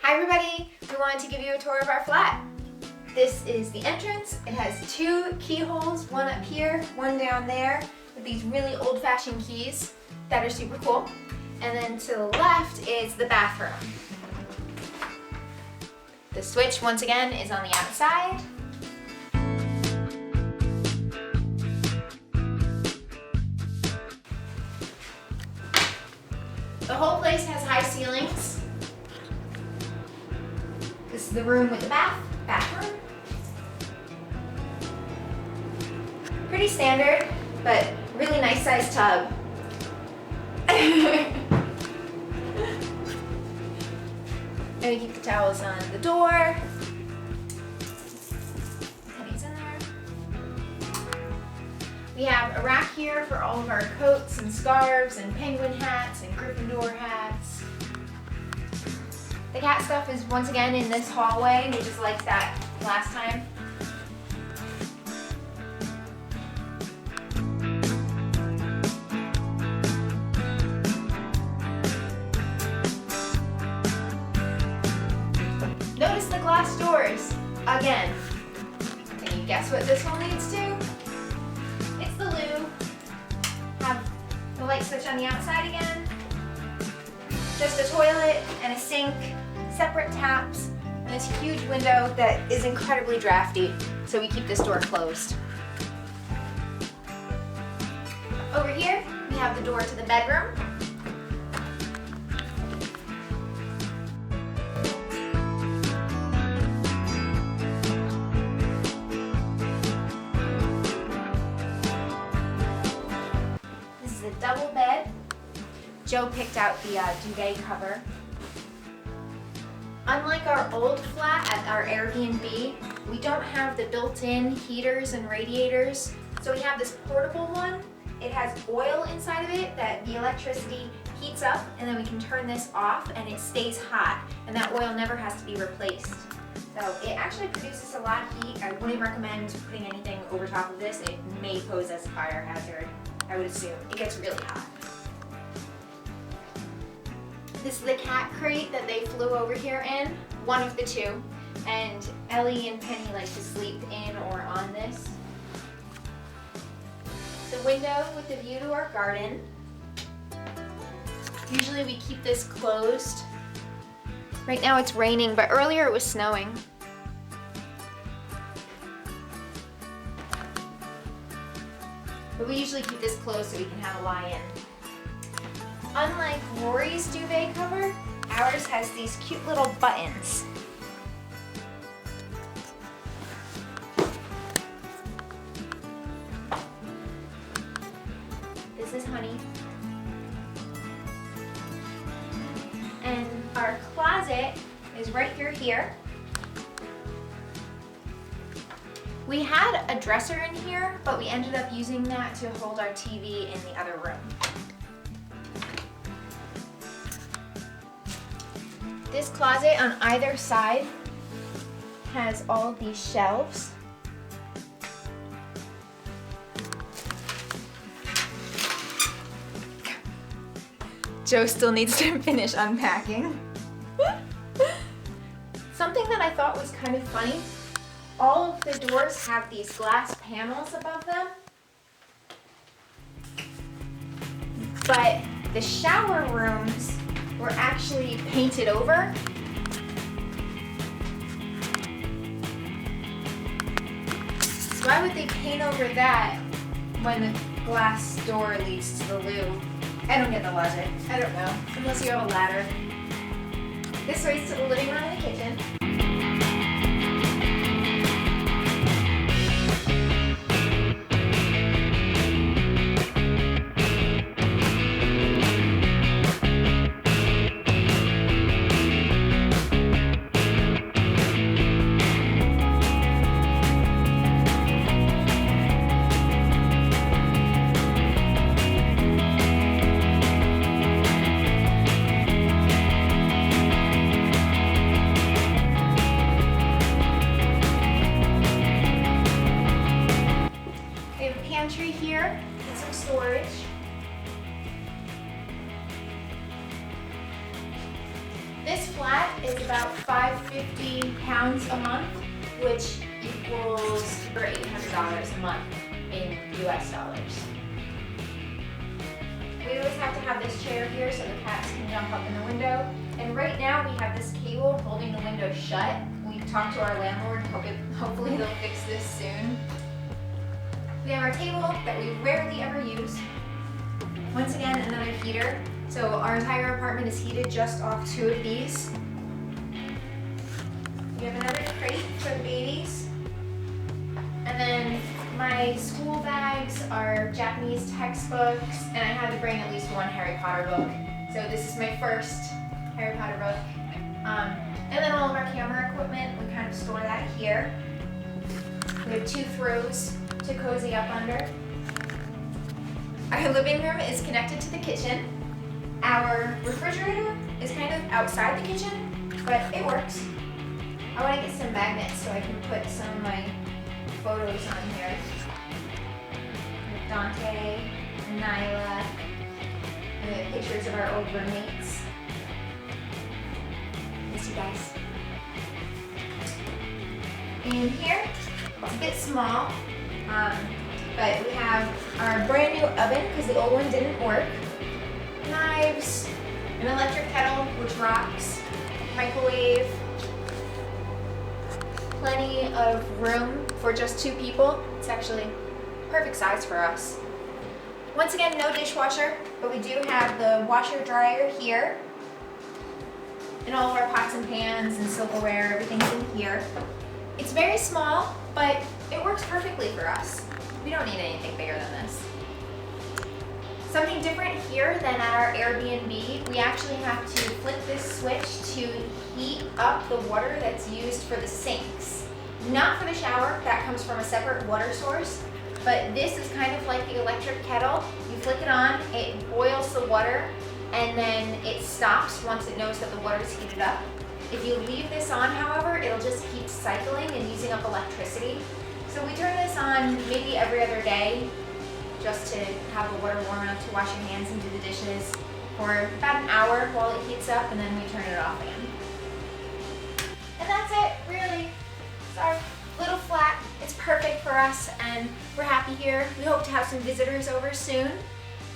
Hi everybody, we wanted to give you a tour of our flat. This is the entrance. It has two keyholes, one up here, one down there, with these really old-fashioned keys that are super cool. And then to the left is the bathroom. The switch, once again, is on the outside. The whole place has high ceilings. This is the room with the bathroom. Pretty standard, but really nice sized tub. And we keep the towels on the door. Penny's in there. We have a rack here for all of our coats and scarves and penguin hats and Gryffindor hats. The cat stuff is once again in this hallway. We just liked that last time. Notice the glass doors again. Can you guess what this one leads to? It's the loo. Have the light switch on the outside again. Just a toilet and a sink, separate taps, and this huge window that is incredibly drafty, so we keep this door closed. Over here, we have the door to the bedroom. This is a double bed. Joe picked out the duvet cover. Unlike our old flat at our Airbnb, we don't have the built-in heaters and radiators, so we have this portable one. It has oil inside of it that the electricity heats up, and then we can turn this off and it stays hot, and that oil never has to be replaced. So it actually produces a lot of heat. I wouldn't recommend putting anything over top of this. It may pose as a fire hazard, I would assume. It gets really hot. This is the cat crate that they flew over here in, one of the two, and Ellie and Penny like to sleep in or on this. The window with the view to our garden. Usually we keep this closed. Right now it's raining, but earlier it was snowing. But we usually keep this closed so we can have a lie-in. Unlike Rory's duvet cover, ours has these cute little buttons. This is Honey. And our closet is right here. We had a dresser in here, but we ended up using that to hold our TV in the other room. This closet on either side has all of these shelves. Joe still needs to finish unpacking. Something that I thought was kind of funny, all of the doors have these glass panels above them, but the shower rooms were actually painted over. So why would they paint over that when the glass door leads to the loo? I don't get the logic. I don't know, unless you have a ladder. This leads to the living room and the kitchen. flat is about 550 pounds a month, which equals over $800 a month in US dollars. We always have to have this chair here so the cats can jump up in the window. And right now we have this cable holding the window shut. We talked to our landlord, hopefully they'll fix this soon. We have our table that we rarely ever use. Once again, another heater. So our entire apartment is heated just off 2 of these. We have another crate for the babies. And then my school bags are Japanese textbooks, and I had to bring at least 1 Harry Potter book. So this is my first Harry Potter book. And then all of our camera equipment, we kind of store that here. We have 2 throws to cozy up under. Our living room is connected to the kitchen. Our refrigerator is kind of outside the kitchen, but it works. I want to get some magnets so I can put some of my photos on here. Dante, Nyla, and the pictures of our old roommates. Miss you guys. In here, it's a bit small, but we have our brand new oven because the old one didn't work. Knives, an electric kettle which rocks, microwave, plenty of room for just 2 people. It's actually perfect size for us. Once again, no dishwasher, but we do have the washer dryer here. And all of our pots and pans and silverware, everything's in here. It's very small, but it works perfectly for us. We don't need anything bigger than this. Something different here than at our Airbnb, we actually have to flip this switch to heat up the water that's used for the sinks. Not for the shower, that comes from a separate water source, but this is kind of like the electric kettle. You flick it on, it boils the water, and then it stops once it knows that the water is heated up. If you leave this on, however, it'll just keep cycling and using up electricity. So we turn this on maybe every other day, just to have the water warm enough to wash your hands and do the dishes for about an hour while it heats up, and then we turn it off again. And that's it, really. It's our little flat. It's perfect for us, and we're happy here. We hope to have some visitors over soon.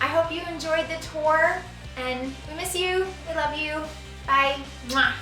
I hope you enjoyed the tour, and we miss you. We love you. Bye. Mwah.